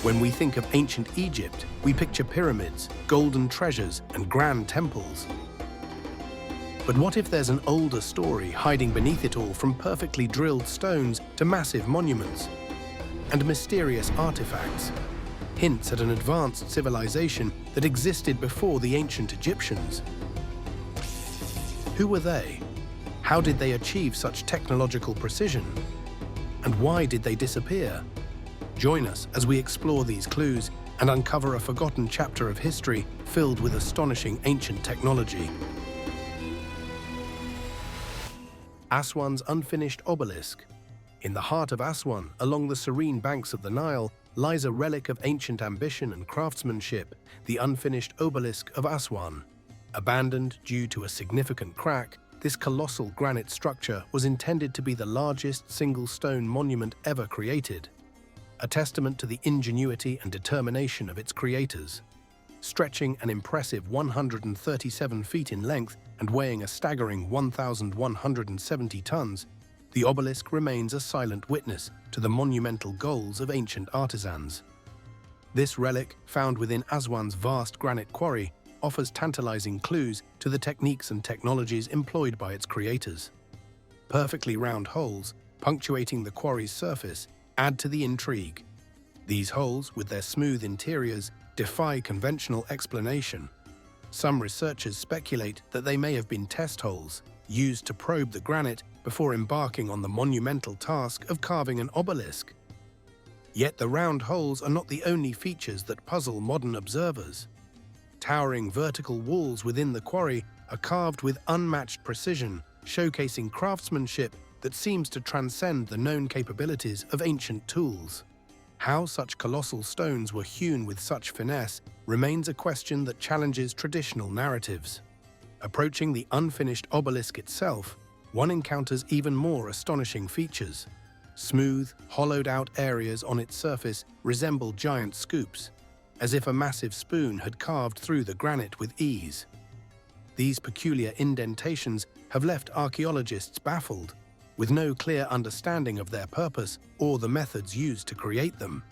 When we think of ancient Egypt, we picture pyramids, golden treasures, and grand temples. But what if there's an older story hiding beneath it all, from perfectly drilled stones to massive monuments and mysterious artifacts? Hints at an advanced civilization that existed before the ancient Egyptians. Who were they? How did they achieve such technological precision? And why did they disappear? Join us as we explore these clues and uncover a forgotten chapter of history filled with astonishing ancient technology. Aswan's unfinished obelisk. In the heart of Aswan, along the serene banks of the Nile, lies a relic of ancient ambition and craftsmanship, the unfinished Obelisk of Aswan. Abandoned due to a significant crack, this colossal granite structure was intended to be the largest single stone monument ever created, a testament to the ingenuity and determination of its creators. Stretching an impressive 137 feet in length and weighing a staggering 1,170 tons, the obelisk remains a silent witness to the monumental goals of ancient artisans. This relic, found within Aswan's vast granite quarry, offers tantalizing clues to the techniques and technologies employed by its creators. Perfectly round holes, punctuating the quarry's surface, add to the intrigue. These holes, with their smooth interiors, defy conventional explanation. Some researchers speculate that they may have been test holes, used to probe the granite before embarking on the monumental task of carving an obelisk. Yet the round holes are not the only features that puzzle modern observers. Towering vertical walls within the quarry are carved with unmatched precision, showcasing craftsmanship that seems to transcend the known capabilities of ancient tools. How such colossal stones were hewn with such finesse remains a question that challenges traditional narratives. Approaching the unfinished obelisk itself, one encounters even more astonishing features. Smooth, hollowed-out areas on its surface resemble giant scoops, as if a massive spoon had carved through the granite with ease. These peculiar indentations have left archaeologists baffled, with no clear understanding of their purpose or the methods used to create them.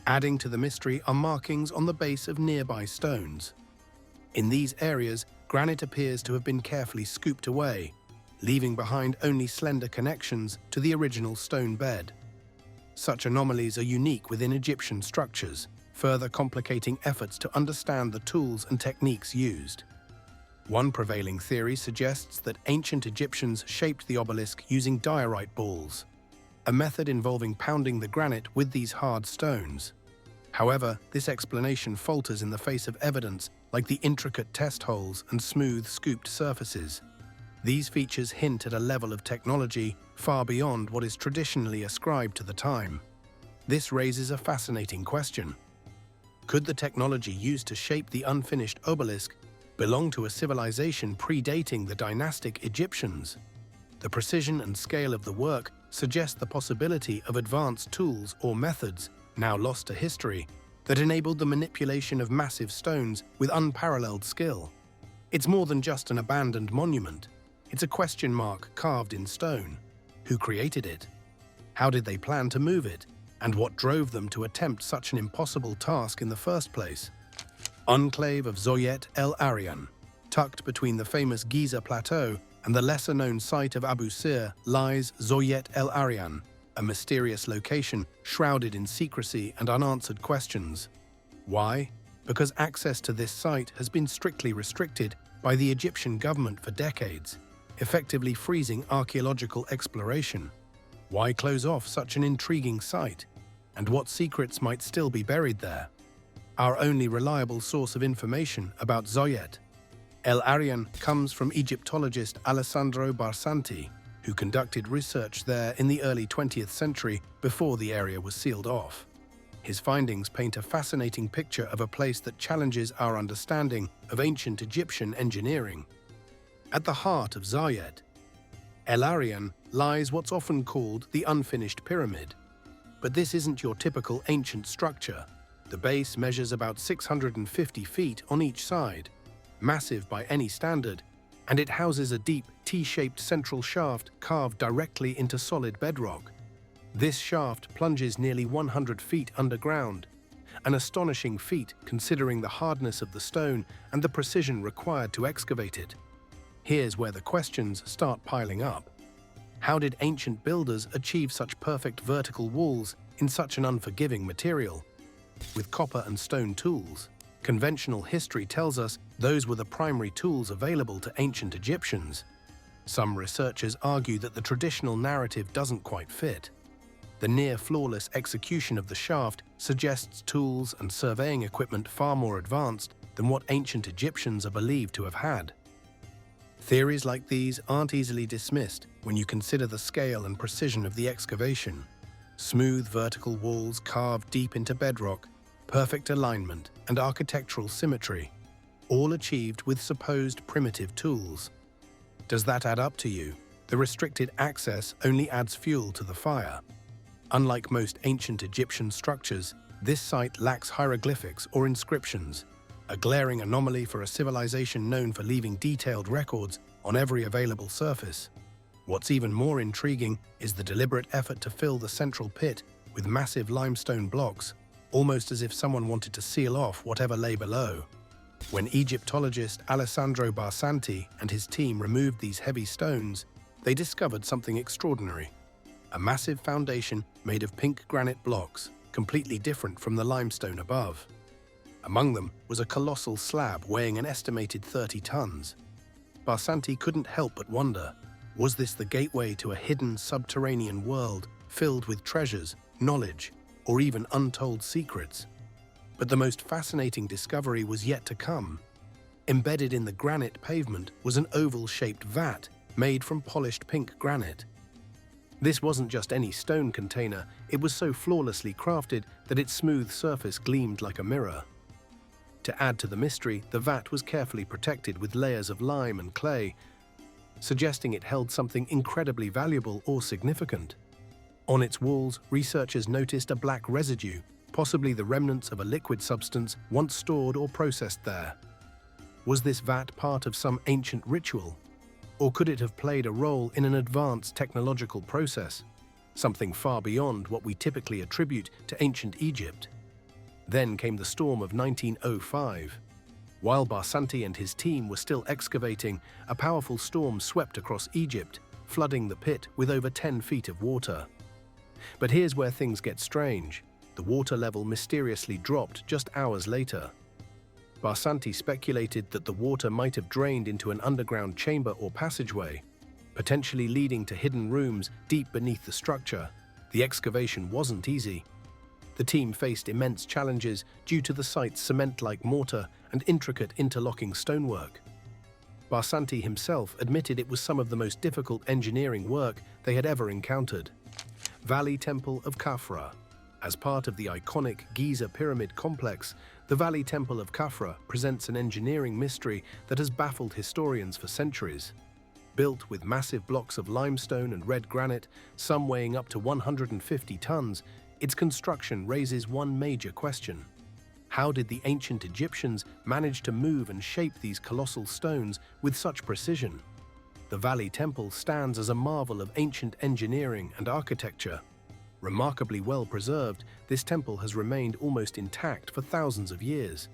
Adding to the mystery are markings on the base of nearby stones. In these areas, granite appears to have been carefully scooped away, leaving behind only slender connections to the original stone bed. Such anomalies are unique within Egyptian structures, further complicating efforts to understand the tools and techniques used. One prevailing theory suggests that ancient Egyptians shaped the obelisk using diorite balls, a method involving pounding the granite with these hard stones. However, this explanation falters in the face of evidence like the intricate test holes and smooth, scooped surfaces. These features hint at a level of technology far beyond what is traditionally ascribed to the time. This raises a fascinating question. Could the technology used to shape the unfinished obelisk belong to a civilization predating the dynastic Egyptians? The precision and scale of the work suggest the possibility of advanced tools or methods, now lost to history, that enabled the manipulation of massive stones with unparalleled skill. It's more than just an abandoned monument. It's a question mark carved in stone. Who created it? How did they plan to move it? And what drove them to attempt such an impossible task in the first place? Enclave of Zoet El Aran. Tucked between the famous Giza Plateau and the lesser-known site of Abu Sir lies Zoet El Aran, a mysterious location shrouded in secrecy and unanswered questions. Why? Because access to this site has been strictly restricted by the Egyptian government for decades, effectively freezing archaeological exploration. Why close off such an intriguing site? And what secrets might still be buried there? Our only reliable source of information about Zoet El Aran comes from Egyptologist Alessandro Barsanti, who conducted research there in the early 20th century before the area was sealed off. His findings paint a fascinating picture of a place that challenges our understanding of ancient Egyptian engineering. At the heart of Zoet El Aran lies what's often called the unfinished pyramid. But this isn't your typical ancient structure. The base measures about 650 feet on each side, massive by any standard, and it houses a deep, T-shaped central shaft carved directly into solid bedrock. This shaft plunges nearly 100 feet underground, an astonishing feat considering the hardness of the stone and the precision required to excavate it. Here's where the questions start piling up. How did ancient builders achieve such perfect vertical walls in such an unforgiving material? With copper and stone tools, conventional history tells us those were the primary tools available to ancient Egyptians. Some researchers argue that the traditional narrative doesn't quite fit. The near-flawless execution of the shaft suggests tools and surveying equipment far more advanced than what ancient Egyptians are believed to have had. Theories like these aren't easily dismissed when you consider the scale and precision of the excavation. Smooth vertical walls carved deep into bedrock, perfect alignment and architectural symmetry, all achieved with supposed primitive tools. Does that add up to you? The restricted access only adds fuel to the fire. Unlike most ancient Egyptian structures, this site lacks hieroglyphics or inscriptions, a glaring anomaly for a civilization known for leaving detailed records on every available surface. What's even more intriguing is the deliberate effort to fill the central pit with massive limestone blocks, almost as if someone wanted to seal off whatever lay below. When Egyptologist Alessandro Barsanti and his team removed these heavy stones, they discovered something extraordinary. A massive foundation made of pink granite blocks, completely different from the limestone above. Among them was a colossal slab weighing an estimated 30 tons. Barsanti couldn't help but wonder, was this the gateway to a hidden subterranean world filled with treasures, knowledge, or even untold secrets? But the most fascinating discovery was yet to come. Embedded in the granite pavement was an oval-shaped vat made from polished pink granite. This wasn't just any stone container, it was so flawlessly crafted that its smooth surface gleamed like a mirror. To add to the mystery, the vat was carefully protected with layers of lime and clay, suggesting it held something incredibly valuable or significant. On its walls, researchers noticed a black residue, possibly the remnants of a liquid substance once stored or processed there. Was this vat part of some ancient ritual? Or could it have played a role in an advanced technological process, something far beyond what we typically attribute to ancient Egypt? Then came the storm of 1905. While Barsanti and his team were still excavating, a powerful storm swept across Egypt, flooding the pit with over 10 feet of water. But here's where things get strange. The water level mysteriously dropped just hours later. Barsanti speculated that the water might have drained into an underground chamber or passageway, potentially leading to hidden rooms deep beneath the structure. The excavation wasn't easy. The team faced immense challenges due to the site's cement-like mortar and intricate interlocking stonework. Barsanti himself admitted it was some of the most difficult engineering work they had ever encountered. Valley Temple of Kafr. As part of the iconic Giza Pyramid complex, the Valley Temple of Kafr presents an engineering mystery that has baffled historians for centuries. Built with massive blocks of limestone and red granite, some weighing up to 150 tons, its construction raises one major question. How did the ancient Egyptians manage to move and shape these colossal stones with such precision? The Valley Temple stands as a marvel of ancient engineering and architecture. Remarkably well preserved, this temple has remained almost intact for thousands of years,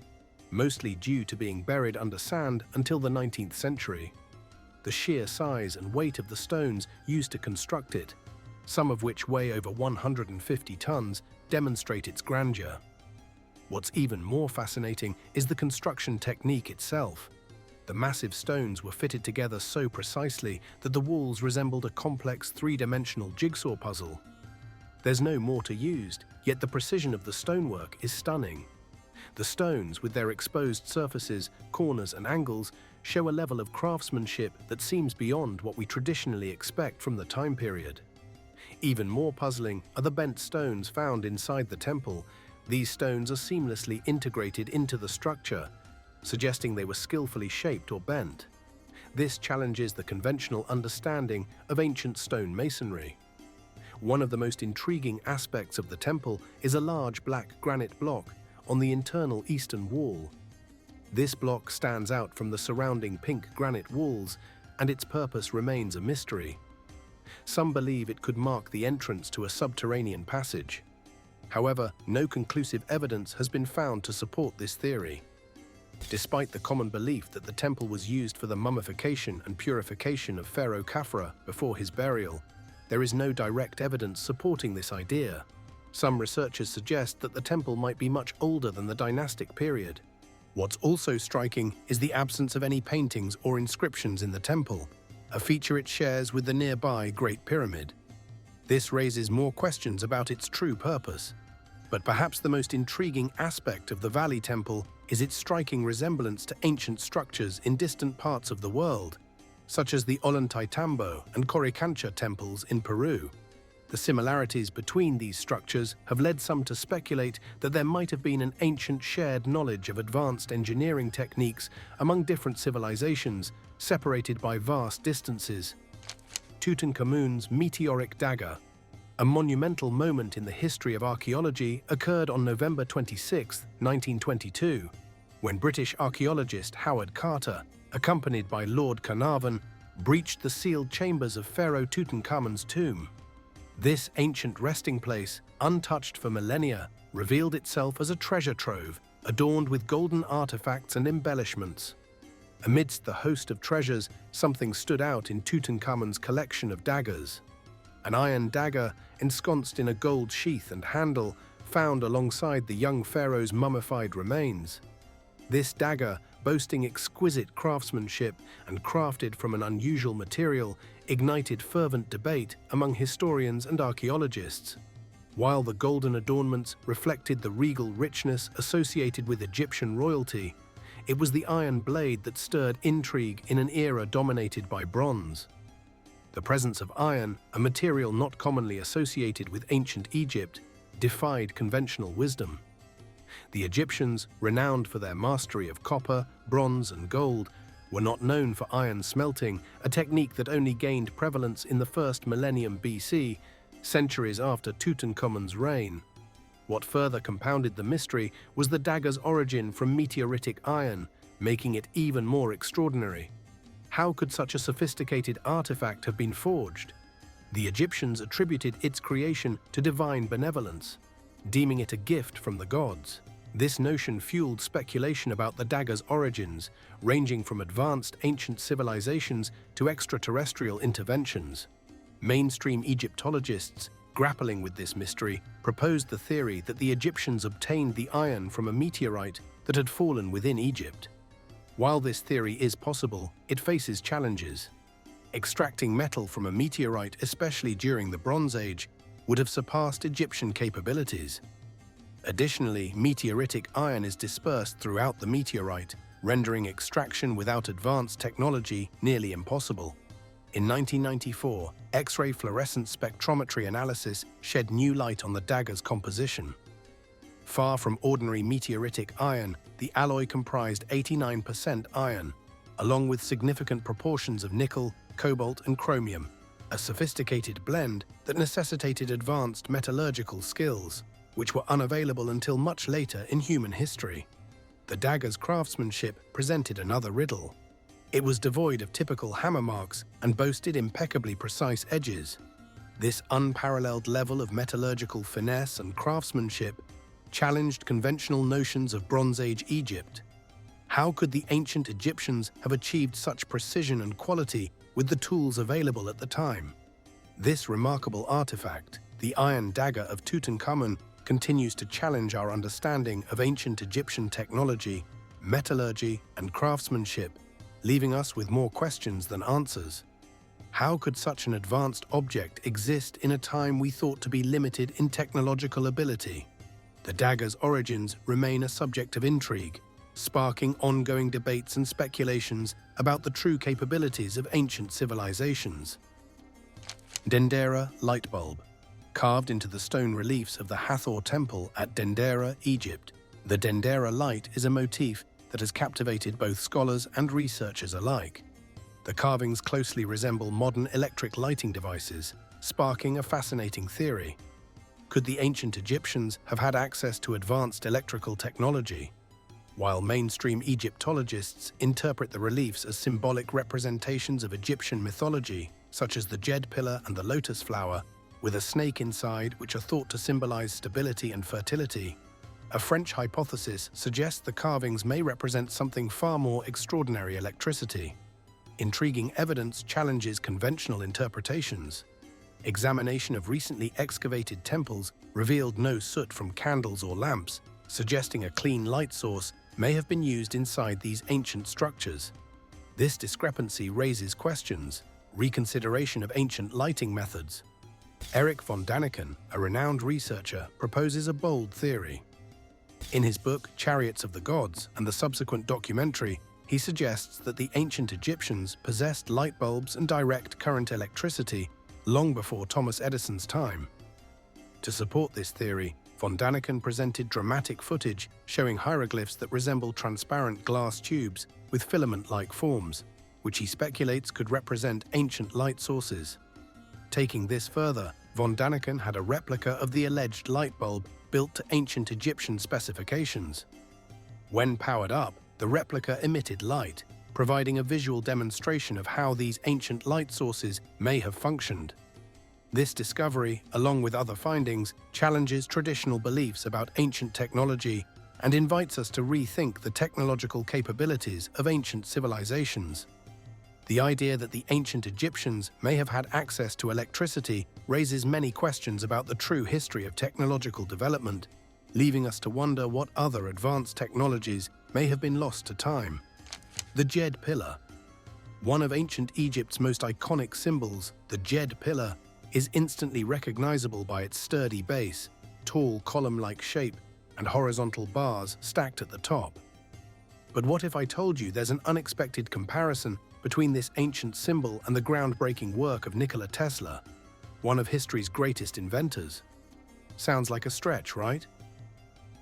mostly due to being buried under sand until the 19th century. The sheer size and weight of the stones used to construct it, some of which weigh over 150 tons, demonstrate its grandeur. What's even more fascinating is the construction technique itself. The massive stones were fitted together so precisely that the walls resembled a complex three-dimensional jigsaw puzzle. There's no mortar used, yet the precision of the stonework is stunning. The stones, with their exposed surfaces, corners and angles, show a level of craftsmanship that seems beyond what we traditionally expect from the time period. Even more puzzling are the bent stones found inside the temple. These stones are seamlessly integrated into the structure, suggesting they were skillfully shaped or bent. This challenges the conventional understanding of ancient stone masonry. One of the most intriguing aspects of the temple is a large black granite block on the internal eastern wall. This block stands out from the surrounding pink granite walls, and its purpose remains a mystery. Some believe it could mark the entrance to a subterranean passage. However, no conclusive evidence has been found to support this theory. Despite the common belief that the temple was used for the mummification and purification of Pharaoh Kafr before his burial, there is no direct evidence supporting this idea. Some researchers suggest that the temple might be much older than the dynastic period. What's also striking is the absence of any paintings or inscriptions in the temple, a feature it shares with the nearby Great Pyramid. This raises more questions about its true purpose. But perhaps the most intriguing aspect of the Valley Temple is its striking resemblance to ancient structures in distant parts of the world, such as the Ollantaytambo and Coricancha temples in Peru. The similarities between these structures have led some to speculate that there might have been an ancient shared knowledge of advanced engineering techniques among different civilizations, separated by vast distances. Tutankhamun's meteoric dagger, a monumental moment in the history of archaeology, occurred on November 26, 1922, when British archaeologist Howard Carter, accompanied by Lord Carnarvon, breached the sealed chambers of Pharaoh Tutankhamun's tomb. This ancient resting place, untouched for millennia, revealed itself as a treasure trove, adorned with golden artifacts and embellishments. Amidst the host of treasures, something stood out in Tutankhamun's collection of daggers. An iron dagger, ensconced in a gold sheath and handle, found alongside the young pharaoh's mummified remains. This dagger, boasting exquisite craftsmanship and crafted from an unusual material, ignited fervent debate among historians and archaeologists. While the golden adornments reflected the regal richness associated with Egyptian royalty, it was the iron blade that stirred intrigue in an era dominated by bronze. The presence of iron, a material not commonly associated with ancient Egypt, defied conventional wisdom. The Egyptians, renowned for their mastery of copper, bronze, and gold, were not known for iron smelting, a technique that only gained prevalence in the first millennium BC, centuries after Tutankhamun's reign. What further compounded the mystery was the dagger's origin from meteoritic iron, making it even more extraordinary. How could such a sophisticated artifact have been forged? The Egyptians attributed its creation to divine benevolence, deeming it a gift from the gods. This notion fueled speculation about the dagger's origins, ranging from advanced ancient civilizations to extraterrestrial interventions. Mainstream Egyptologists, grappling with this mystery, proposed the theory that the Egyptians obtained the iron from a meteorite that had fallen within Egypt. While this theory is possible, it faces challenges. Extracting metal from a meteorite, especially during the Bronze Age, would have surpassed Egyptian capabilities. Additionally, meteoritic iron is dispersed throughout the meteorite, rendering extraction without advanced technology nearly impossible. In 1994, X-ray fluorescent spectrometry analysis shed new light on the dagger's composition. Far from ordinary meteoritic iron, the alloy comprised 89% iron, along with significant proportions of nickel, cobalt, and chromium, a sophisticated blend that necessitated advanced metallurgical skills, which were unavailable until much later in human history. The dagger's craftsmanship presented another riddle. It was devoid of typical hammer marks and boasted impeccably precise edges. This unparalleled level of metallurgical finesse and craftsmanship challenged conventional notions of Bronze Age Egypt. How could the ancient Egyptians have achieved such precision and quality with the tools available at the time? This remarkable artifact, the iron dagger of Tutankhamun, continues to challenge our understanding of ancient Egyptian technology, metallurgy, and craftsmanship, leaving us with more questions than answers. How could such an advanced object exist in a time we thought to be limited in technological ability? The dagger's origins remain a subject of intrigue, sparking ongoing debates and speculations about the true capabilities of ancient civilizations. Dendera light bulb. Carved into the stone reliefs of the Hathor Temple at Dendera, Egypt, the Dendera light is a motif that has captivated both scholars and researchers alike. The carvings closely resemble modern electric lighting devices, sparking a fascinating theory. Could the ancient Egyptians have had access to advanced electrical technology? While mainstream Egyptologists interpret the reliefs as symbolic representations of Egyptian mythology, such as the Jed Pillar and the lotus flower, with a snake inside, which are thought to symbolize stability and fertility. A French hypothesis suggests the carvings may represent something far more extraordinary: electricity. Intriguing evidence challenges conventional interpretations. Examination of recently excavated temples revealed no soot from candles or lamps, suggesting a clean light source may have been used inside these ancient structures. This discrepancy raises questions: reconsideration of ancient lighting methods. Erich von Daniken, a renowned researcher, proposes a bold theory. In his book Chariots of the Gods and the subsequent documentary, he suggests that the ancient Egyptians possessed light bulbs and direct current electricity long before Thomas Edison's time. To support this theory, von Daniken presented dramatic footage showing hieroglyphs that resemble transparent glass tubes with filament-like forms, which he speculates could represent ancient light sources. Taking this further, von Daniken had a replica of the alleged light bulb built to ancient Egyptian specifications. When powered up, the replica emitted light, providing a visual demonstration of how these ancient light sources may have functioned. This discovery, along with other findings, challenges traditional beliefs about ancient technology and invites us to rethink the technological capabilities of ancient civilizations. The idea that the ancient Egyptians may have had access to electricity raises many questions about the true history of technological development, leaving us to wonder what other advanced technologies may have been lost to time. The Jed Pillar. One of ancient Egypt's most iconic symbols, the Jed Pillar, is instantly recognizable by its sturdy base, tall column-like shape, and horizontal bars stacked at the top. But what if I told you there's an unexpected comparison between this ancient symbol and the groundbreaking work of Nikola Tesla, one of history's greatest inventors? Sounds like a stretch, right?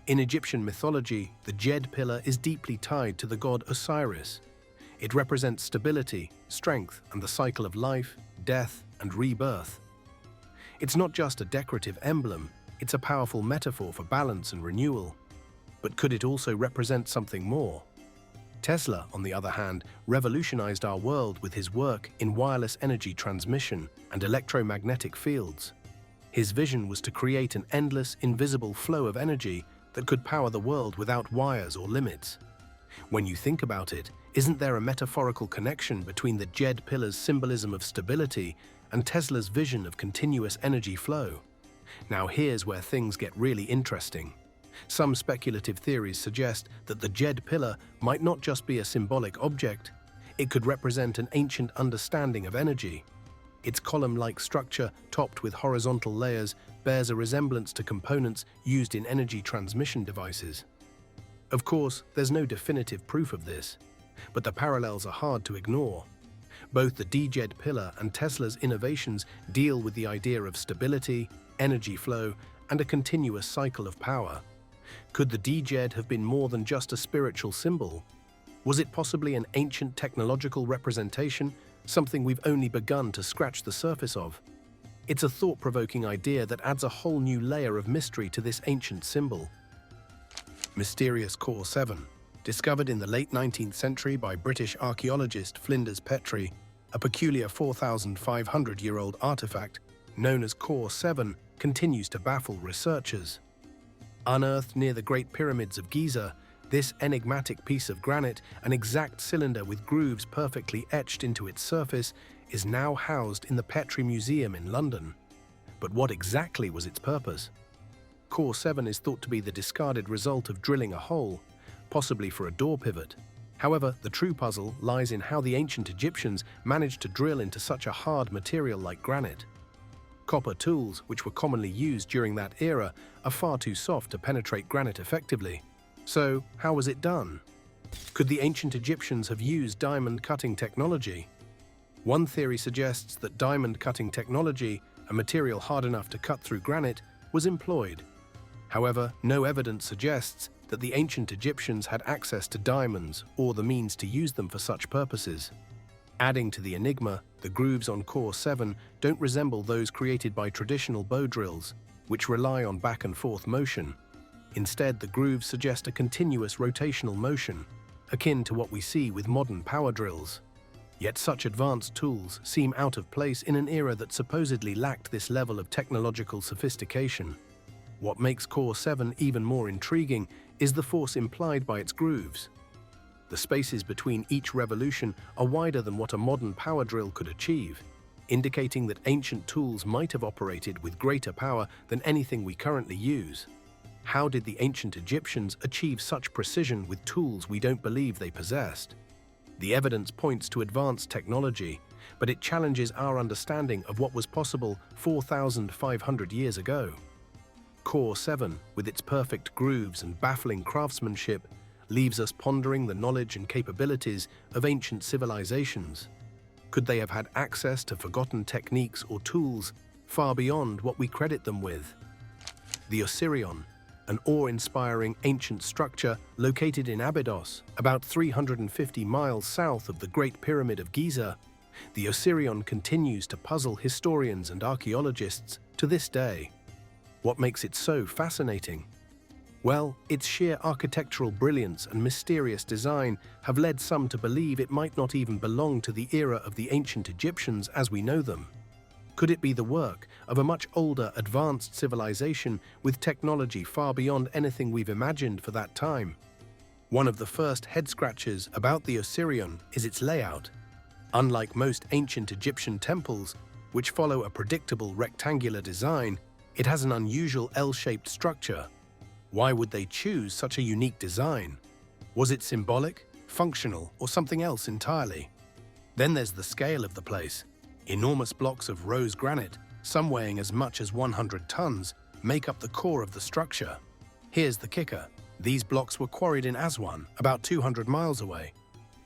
In Egyptian mythology, the Jed Pillar is deeply tied to the god Osiris. It represents stability, strength, and the cycle of life, death, and rebirth. It's not just a decorative emblem, it's a powerful metaphor for balance and renewal. But could it also represent something more? Tesla, on the other hand, revolutionized our world with his work in wireless energy transmission and electromagnetic fields. His vision was to create an endless, invisible flow of energy that could power the world without wires or limits. When you think about it, isn't there a metaphorical connection between the Jed Pillar's symbolism of stability and Tesla's vision of continuous energy flow? Now here's where things get really interesting. Some speculative theories suggest that the Jed Pillar might not just be a symbolic object, it could represent an ancient understanding of energy. Its column-like structure, topped with horizontal layers, bears a resemblance to components used in energy transmission devices. Of course, there's no definitive proof of this, but the parallels are hard to ignore. Both the Jed Pillar and Tesla's innovations deal with the idea of stability, energy flow, and a continuous cycle of power. Could the Jed have been more than just a spiritual symbol? Was it possibly an ancient technological representation, something we've only begun to scratch the surface of? It's a thought-provoking idea that adds a whole new layer of mystery to this ancient symbol. Mysterious Core 7. Discovered in the late 19th century by British archaeologist Flinders Petrie, a peculiar 4,500-year-old artifact known as Core 7 continues to baffle researchers. Unearthed near the Great Pyramids of Giza, this enigmatic piece of granite, an exact cylinder with grooves perfectly etched into its surface, is now housed in the Petrie Museum in London. But what exactly was its purpose? Core 7 is thought to be the discarded result of drilling a hole, possibly for a door pivot. However, the true puzzle lies in how the ancient Egyptians managed to drill into such a hard material like granite. Copper tools, which were commonly used during that era, are far too soft to penetrate granite effectively. So, how was it done? Could the ancient Egyptians have used diamond cutting technology? One theory suggests that diamond cutting technology, a material hard enough to cut through granite, was employed. However, no evidence suggests that the ancient Egyptians had access to diamonds or the means to use them for such purposes. Adding to the enigma, the grooves on Core 7 don't resemble those created by traditional bow drills, which rely on back-and-forth motion. Instead, the grooves suggest a continuous rotational motion, akin to what we see with modern power drills. Yet such advanced tools seem out of place in an era that supposedly lacked this level of technological sophistication. What makes Core 7 even more intriguing is the force implied by its grooves. The spaces between each revolution are wider than what a modern power drill could achieve, indicating that ancient tools might have operated with greater power than anything we currently use. How did the ancient Egyptians achieve such precision with tools we don't believe they possessed? The evidence points to advanced technology, but it challenges our understanding of what was possible 4,500 years ago. Core 7, with its perfect grooves and baffling craftsmanship, leaves us pondering the knowledge and capabilities of ancient civilizations. Could they have had access to forgotten techniques or tools far beyond what we credit them with? The Osirion, an awe-inspiring ancient structure located in Abydos, about 350 miles south of the Great Pyramid of Giza, the Osirion continues to puzzle historians and archaeologists to this day. What makes it so fascinating? Well, its sheer architectural brilliance and mysterious design have led some to believe it might not even belong to the era of the ancient Egyptians as we know them. Could it be the work of a much older, advanced civilization with technology far beyond anything we've imagined for that time? One of the first head-scratchers about the Osirion is its layout. Unlike most ancient Egyptian temples, which follow a predictable rectangular design, it has an unusual L-shaped structure. Why would they choose such a unique design? Was it symbolic, functional, or something else entirely? Then there's the scale of the place. Enormous blocks of rose granite, some weighing as much as 100 tons, make up the core of the structure. Here's the kicker. These blocks were quarried in Aswan, about 200 miles away.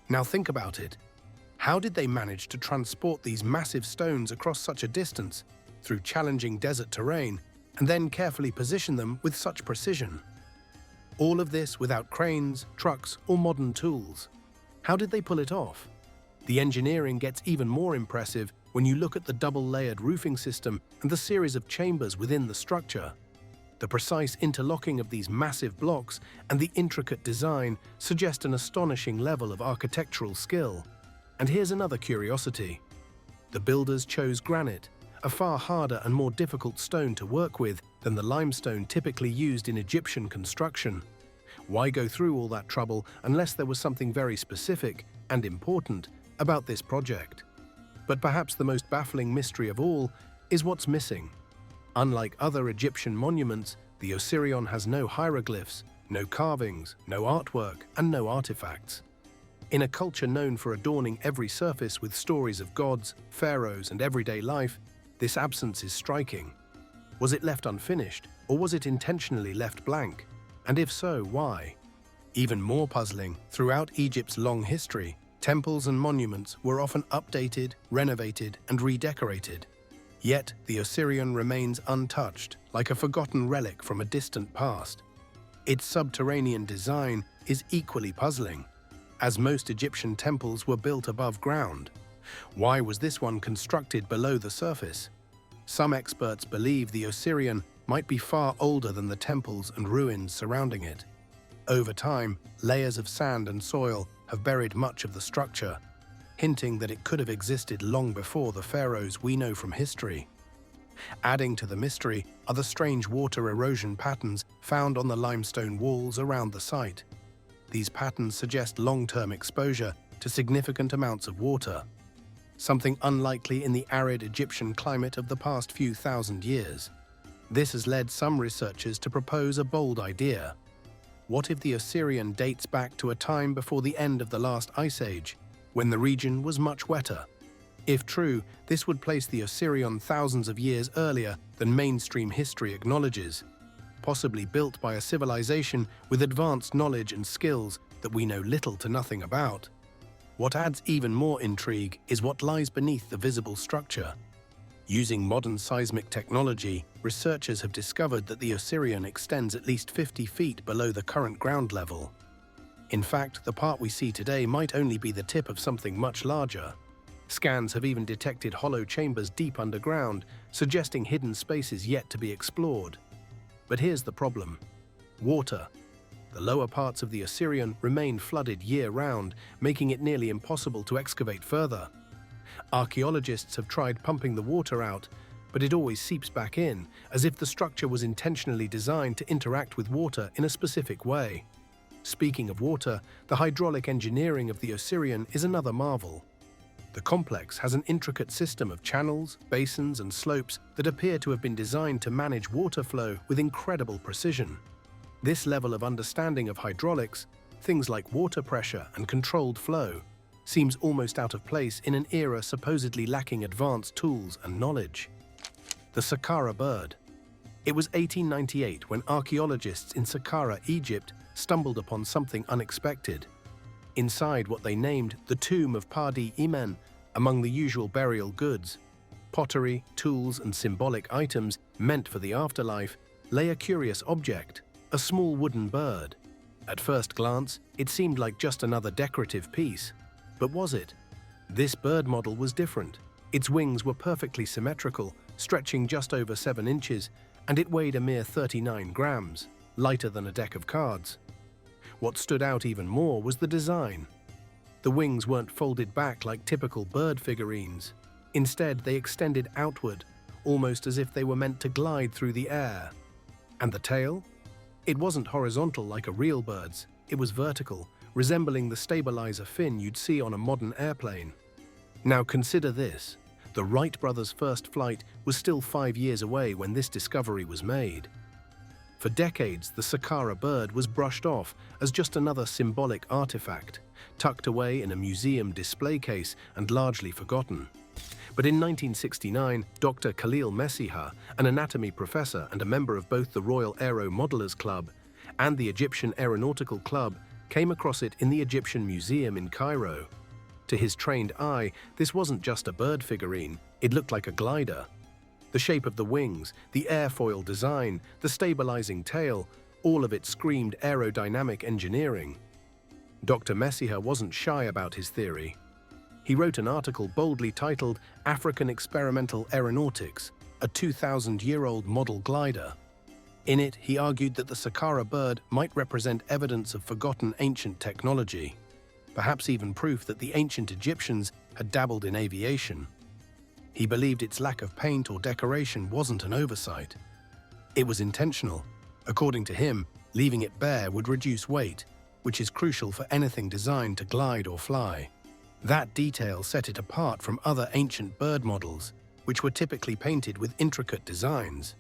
Now think about it. How did they manage to transport these massive stones across such a distance, through challenging desert terrain, and then carefully position them with such precision? All of this without cranes, trucks, or modern tools. How did they pull it off? The engineering gets even more impressive when you look at the double-layered roofing system and the series of chambers within the structure. The precise interlocking of these massive blocks and the intricate design suggest an astonishing level of architectural skill. And here's another curiosity. The builders chose granite, a far harder and more difficult stone to work with than the limestone typically used in Egyptian construction. Why go through all that trouble unless there was something very specific and important about this project? But perhaps the most baffling mystery of all is what's missing. Unlike other Egyptian monuments, the Osirion has no hieroglyphs, no carvings, no artwork, and no artifacts. In a culture known for adorning every surface with stories of gods, pharaohs, and everyday life, this absence is striking. Was it left unfinished, or was it intentionally left blank? And if so, why? Even more puzzling, throughout Egypt's long history, temples and monuments were often updated, renovated, and redecorated. Yet the Osirion remains untouched, like a forgotten relic from a distant past. Its subterranean design is equally puzzling, as most Egyptian temples were built above ground. Why was this one constructed below the surface? Some experts believe the Osirion might be far older than the temples and ruins surrounding it. Over time, layers of sand and soil have buried much of the structure, hinting that it could have existed long before the pharaohs we know from history. Adding to the mystery are the strange water erosion patterns found on the limestone walls around the site. These patterns suggest long-term exposure to significant amounts of water, something unlikely in the arid Egyptian climate of the past few thousand years. This has led some researchers to propose a bold idea. What if the Osirion dates back to a time before the end of the last ice age, when the region was much wetter? If true, this would place the Osirion thousands of years earlier than mainstream history acknowledges, possibly built by a civilization with advanced knowledge and skills that we know little to nothing about. What adds even more intrigue is what lies beneath the visible structure. Using modern seismic technology, researchers have discovered that the Osirion extends at least 50 feet below the current ground level. In fact, the part we see today might only be the tip of something much larger. Scans have even detected hollow chambers deep underground, suggesting hidden spaces yet to be explored. But here's the problem: water. The lower parts of the Osirian remain flooded year-round, making it nearly impossible to excavate further. Archaeologists have tried pumping the water out, but it always seeps back in, as if the structure was intentionally designed to interact with water in a specific way. Speaking of water, the hydraulic engineering of the Osirian is another marvel. The complex has an intricate system of channels, basins, and slopes that appear to have been designed to manage water flow with incredible precision. This level of understanding of hydraulics, things like water pressure and controlled flow, seems almost out of place in an era supposedly lacking advanced tools and knowledge. The Sakara Bird. It was 1898 when archaeologists in Sakara, Egypt, stumbled upon something unexpected. Inside what they named the Tomb of Padi Imen, among the usual burial goods, pottery, tools, and symbolic items meant for the afterlife, lay a curious object, a small wooden bird. At first glance, it seemed like just another decorative piece. But was it? This bird model was different. Its wings were perfectly symmetrical, stretching just over 7 inches, and it weighed a mere 39 grams, lighter than a deck of cards. What stood out even more was the design. The wings weren't folded back like typical bird figurines. Instead, they extended outward, almost as if they were meant to glide through the air. And the tail? It wasn't horizontal like a real bird's, it was vertical, resembling the stabilizer fin you'd see on a modern airplane. Now consider this. The Wright brothers' first flight was still 5 years away when this discovery was made. For decades, the Sakara bird was brushed off as just another symbolic artifact, tucked away in a museum display case and largely forgotten. But in 1969, Dr. Khalil Messiha, an anatomy professor and a member of both the Royal Aero Modelers Club and the Egyptian Aeronautical Club, came across it in the Egyptian Museum in Cairo. To his trained eye, this wasn't just a bird figurine, it looked like a glider. The shape of the wings, the airfoil design, the stabilizing tail, all of it screamed aerodynamic engineering. Dr. Messiha wasn't shy about his theory. He wrote an article boldly titled African Experimental Aeronautics, a 2,000-year-old model glider. In it, he argued that the Sakara bird might represent evidence of forgotten ancient technology, perhaps even proof that the ancient Egyptians had dabbled in aviation. He believed its lack of paint or decoration wasn't an oversight. It was intentional. According to him, leaving it bare would reduce weight, which is crucial for anything designed to glide or fly. That detail set it apart from other ancient bird models, which were typically painted with intricate designs.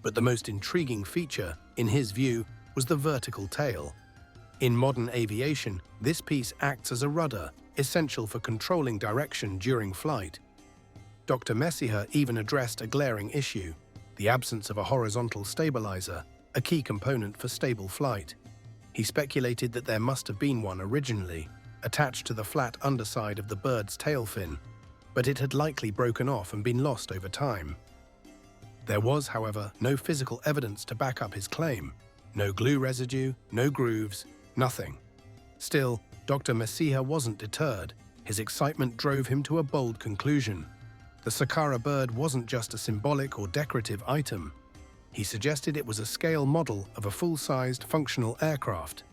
But the most intriguing feature, in his view, was the vertical tail. In modern aviation, this piece acts as a rudder, essential for controlling direction during flight. Dr. Messiha even addressed a glaring issue, the absence of a horizontal stabilizer, a key component for stable flight. He speculated that there must have been one originally, attached to the flat underside of the bird's tail fin, but it had likely broken off and been lost over time. There was, however, no physical evidence to back up his claim. No glue residue, no grooves, nothing. Still, Dr. Messiha wasn't deterred. His excitement drove him to a bold conclusion. The Sakara bird wasn't just a symbolic or decorative item. He suggested it was a scale model of a full-sized, functional aircraft.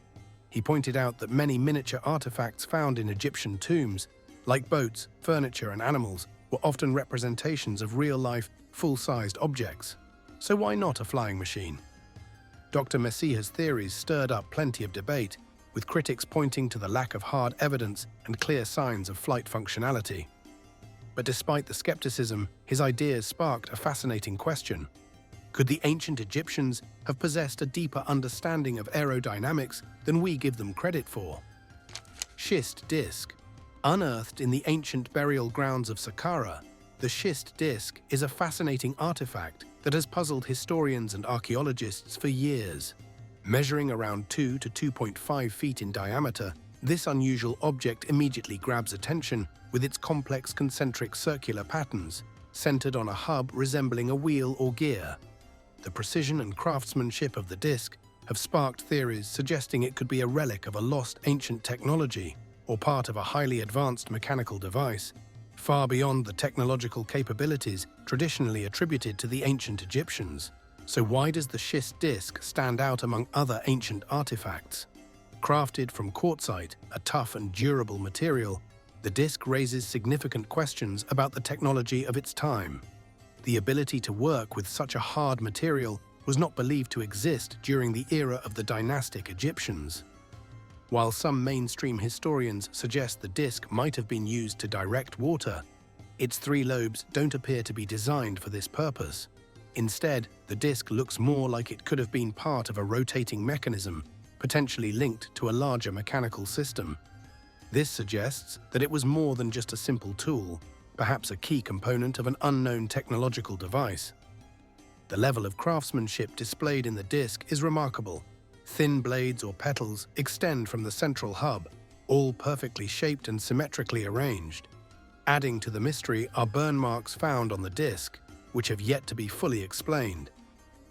He pointed out that many miniature artifacts found in Egyptian tombs, like boats, furniture, and animals, were often representations of real-life, full-sized objects. So why not a flying machine? Dr. Messiha's theories stirred up plenty of debate, with critics pointing to the lack of hard evidence and clear signs of flight functionality. But despite the skepticism, his ideas sparked a fascinating question. Could the ancient Egyptians have possessed a deeper understanding of aerodynamics than we give them credit for? Schist Disc. Unearthed in the ancient burial grounds of Sakara, the Schist Disc is a fascinating artifact that has puzzled historians and archaeologists for years. Measuring around 2 to 2.5 feet in diameter, this unusual object immediately grabs attention with its complex concentric circular patterns, centered on a hub resembling a wheel or gear. The precision and craftsmanship of the disc have sparked theories suggesting it could be a relic of a lost ancient technology or part of a highly advanced mechanical device, far beyond the technological capabilities traditionally attributed to the ancient Egyptians. So why does the Schist Disc stand out among other ancient artifacts? Crafted from quartzite, a tough and durable material, the disc raises significant questions about the technology of its time. The ability to work with such a hard material was not believed to exist during the era of the dynastic Egyptians. While some mainstream historians suggest the disc might have been used to direct water, its three lobes don't appear to be designed for this purpose. Instead, the disc looks more like it could have been part of a rotating mechanism, potentially linked to a larger mechanical system. This suggests that it was more than just a simple tool, perhaps a key component of an unknown technological device. The level of craftsmanship displayed in the disc is remarkable. Thin blades or petals extend from the central hub, all perfectly shaped and symmetrically arranged. Adding to the mystery are burn marks found on the disc, which have yet to be fully explained.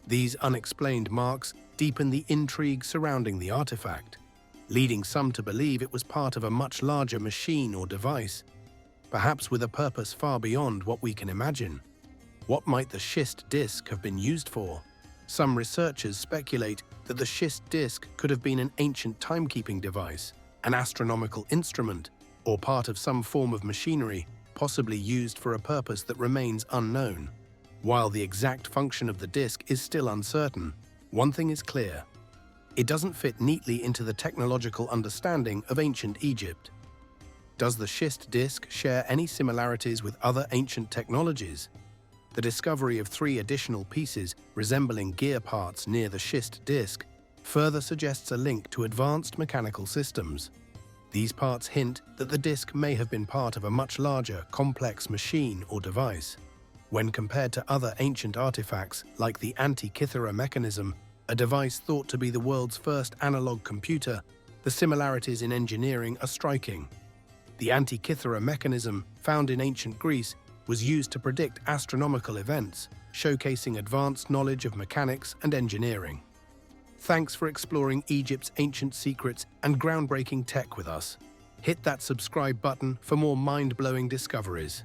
These unexplained marks deepen the intrigue surrounding the artifact, leading some to believe it was part of a much larger machine or device, perhaps with a purpose far beyond what we can imagine. What might the Schist Disc have been used for? Some researchers speculate that the Schist Disc could have been an ancient timekeeping device, an astronomical instrument, or part of some form of machinery, possibly used for a purpose that remains unknown. While the exact function of the disc is still uncertain, one thing is clear. It doesn't fit neatly into the technological understanding of ancient Egypt. Does the Schist Disc share any similarities with other ancient technologies? The discovery of 3 additional pieces resembling gear parts near the Schist Disc further suggests a link to advanced mechanical systems. These parts hint that the disc may have been part of a much larger, complex machine or device. When compared to other ancient artifacts like the Antikythera mechanism, a device thought to be the world's first analog computer, the similarities in engineering are striking. The Antikythera mechanism, found in ancient Greece, was used to predict astronomical events, showcasing advanced knowledge of mechanics and engineering. Thanks for exploring Egypt's ancient secrets and groundbreaking tech with us. Hit that subscribe button for more mind-blowing discoveries.